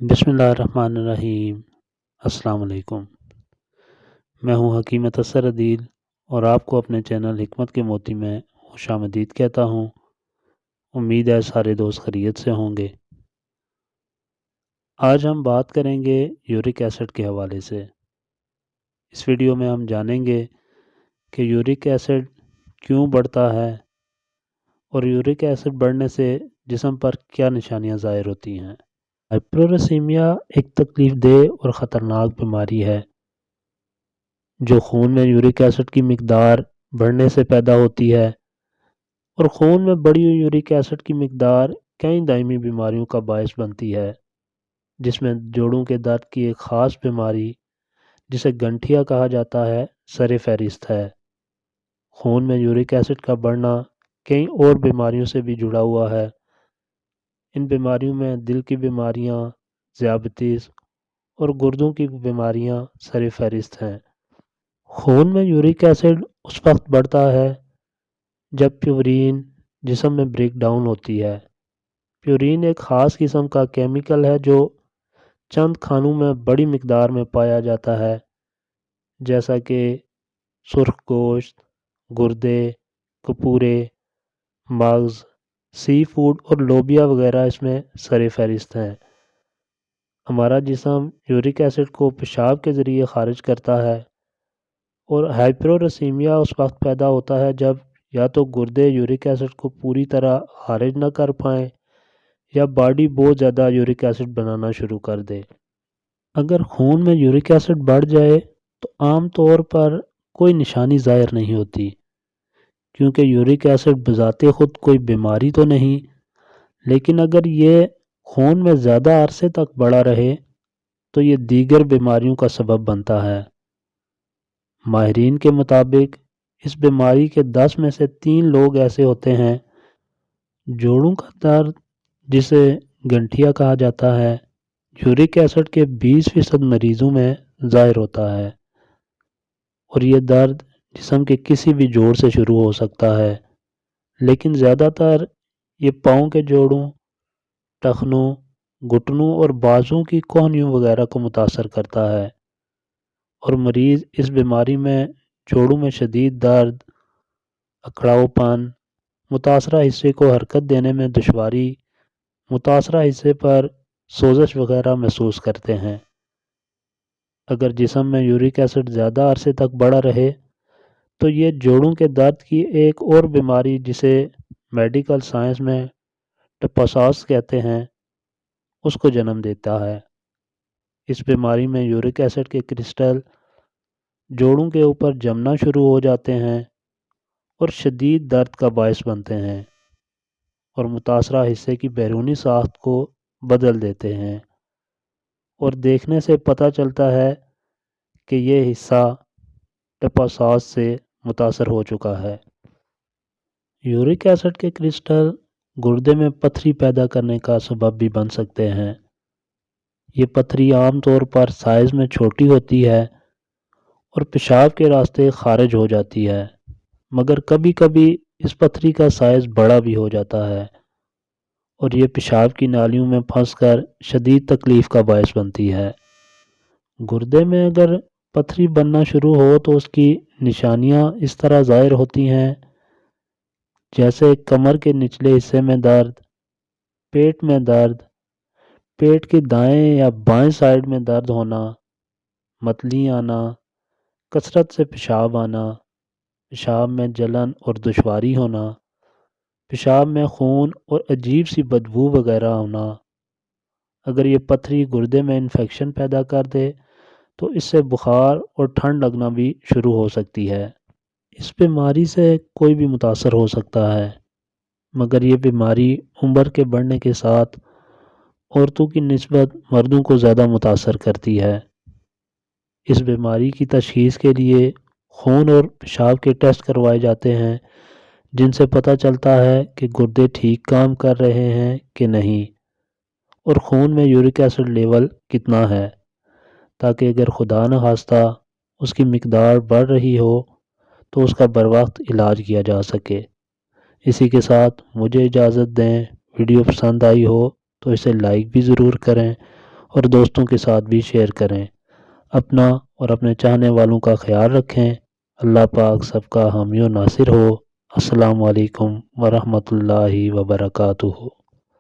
بسم اللہ الرحمن الرحیم۔ السلام علیکم۔ میں ہوں حکیم اطہر عدیل اور آپ کو اپنے چینل حکمت کے موتی میں خوش آمدید کہتا ہوں۔ امید ہے سارے دوست خیریت سے ہوں گے۔ آج ہم بات کریں گے یورک ایسڈ کے حوالے سے۔ اس ویڈیو میں ہم جانیں گے کہ یورک ایسڈ کیوں بڑھتا ہے اور یورک ایسڈ بڑھنے سے جسم پر کیا نشانیاں ظاہر ہوتی ہیں۔ ہائپرورسیمیا ایک تکلیف دہ اور خطرناک بیماری ہے جو خون میں یورک ایسڈ کی مقدار بڑھنے سے پیدا ہوتی ہے، اور خون میں بڑھی ہوئی یورک ایسڈ کی مقدار کئی دائمی بیماریوں کا باعث بنتی ہے، جس میں جوڑوں کے درد کی ایک خاص بیماری جسے گنٹھیا کہا جاتا ہے سر فہرست ہے۔ خون میں یورک ایسڈ کا بڑھنا کئی اور بیماریوں سے بھی جڑا ہوا ہے۔ ان بیماریوں میں دل کی بیماریاں، ذیابیطس اور گردوں کی بیماریاں سر فہرست ہیں۔ خون میں یورک ایسڈ اس وقت بڑھتا ہے جب پیورین جسم میں بریک ڈاؤن ہوتی ہے۔ پیورین ایک خاص قسم کا کیمیکل ہے جو چند کھانوں میں بڑی مقدار میں پایا جاتا ہے، جیسا کہ سرخ گوشت، گردے، کپورے، مغز، سی فوڈ اور لوبیا وغیرہ اس میں سر فہرست ہیں۔ ہمارا جسم یورک ایسڈ کو پیشاب کے ذریعے خارج کرتا ہے، اور ہائپرورسیمیا اس وقت پیدا ہوتا ہے جب یا تو گردے یورک ایسڈ کو پوری طرح خارج نہ کر پائیں یا باڈی بہت زیادہ یورک ایسڈ بنانا شروع کر دے۔ اگر خون میں یورک ایسڈ بڑھ جائے تو عام طور پر کوئی نشانی ظاہر نہیں ہوتی، کیونکہ یورک ایسڈ بذات خود کوئی بیماری تو نہیں، لیکن اگر یہ خون میں زیادہ عرصے تک بڑھا رہے تو یہ دیگر بیماریوں کا سبب بنتا ہے۔ ماہرین کے مطابق اس بیماری کے 10 میں سے 3 لوگ ایسے ہوتے ہیں۔ جوڑوں کا درد، جسے گنٹھیا کہا جاتا ہے، یورک ایسڈ کے 20% مریضوں میں ظاہر ہوتا ہے، اور یہ درد جسم کے کسی بھی جوڑ سے شروع ہو سکتا ہے، لیکن زیادہ تر یہ پاؤں کے جوڑوں، ٹخنوں، گھٹنوں اور بازوں کی کوہنیوں وغیرہ کو متاثر کرتا ہے، اور مریض اس بیماری میں جوڑوں میں شدید درد، اکڑاؤ پن، متاثرہ حصے کو حرکت دینے میں دشواری، متاثرہ حصے پر سوزش وغیرہ محسوس کرتے ہیں۔ اگر جسم میں یورک ایسڈ زیادہ عرصے تک بڑھا رہے تو یہ جوڑوں کے درد کی ایک اور بیماری، جسے میڈیکل سائنس میں ٹپاساس کہتے ہیں، اس کو جنم دیتا ہے۔ اس بیماری میں یورک ایسڈ کے کرسٹل جوڑوں کے اوپر جمنا شروع ہو جاتے ہیں اور شدید درد کا باعث بنتے ہیں، اور متاثرہ حصے کی بیرونی ساخت کو بدل دیتے ہیں، اور دیکھنے سے پتہ چلتا ہے کہ یہ حصہ ٹپاساس سے متاثر ہو چکا ہے۔ یورک ایسڈ کے کرسٹل گردے میں پتھری پیدا کرنے کا سبب بھی بن سکتے ہیں۔ یہ پتھری عام طور پر سائز میں چھوٹی ہوتی ہے اور پیشاب کے راستے خارج ہو جاتی ہے، مگر کبھی کبھی اس پتھری کا سائز بڑا بھی ہو جاتا ہے، اور یہ پیشاب کی نالیوں میں پھنس کر شدید تکلیف کا باعث بنتی ہے۔ گردے میں اگر پتھری بننا شروع ہو تو اس کی نشانیاں اس طرح ظاہر ہوتی ہیں، جیسے کمر کے نچلے حصے میں درد، پیٹ میں درد، پیٹ کی دائیں یا بائیں سائیڈ میں درد ہونا، متلی آنا، کثرت سے پیشاب آنا، پیشاب میں جلن اور دشواری ہونا، پیشاب میں خون اور عجیب سی بدبو وغیرہ ہونا۔ اگر یہ پتھری گردے میں انفیکشن پیدا کر دے تو اس سے بخار اور ٹھنڈ لگنا بھی شروع ہو سکتی ہے۔ اس بیماری سے کوئی بھی متاثر ہو سکتا ہے، مگر یہ بیماری عمر کے بڑھنے کے ساتھ عورتوں کی نسبت مردوں کو زیادہ متاثر کرتی ہے۔ اس بیماری کی تشخیص کے لیے خون اور پیشاب کے ٹیسٹ کروائے جاتے ہیں، جن سے پتہ چلتا ہے کہ گردے ٹھیک کام کر رہے ہیں کہ نہیں، اور خون میں یورک ایسڈ لیول کتنا ہے، تاکہ اگر خدا نخواستہ اس کی مقدار بڑھ رہی ہو تو اس کا بروقت علاج کیا جا سکے۔ اسی کے ساتھ مجھے اجازت دیں۔ ویڈیو پسند آئی ہو تو اسے لائک بھی ضرور کریں اور دوستوں کے ساتھ بھی شیئر کریں۔ اپنا اور اپنے چاہنے والوں کا خیال رکھیں۔ اللہ پاک سب کا حامی و ناصر ہو۔ السلام علیکم ورحمۃ اللہ وبرکاتہ۔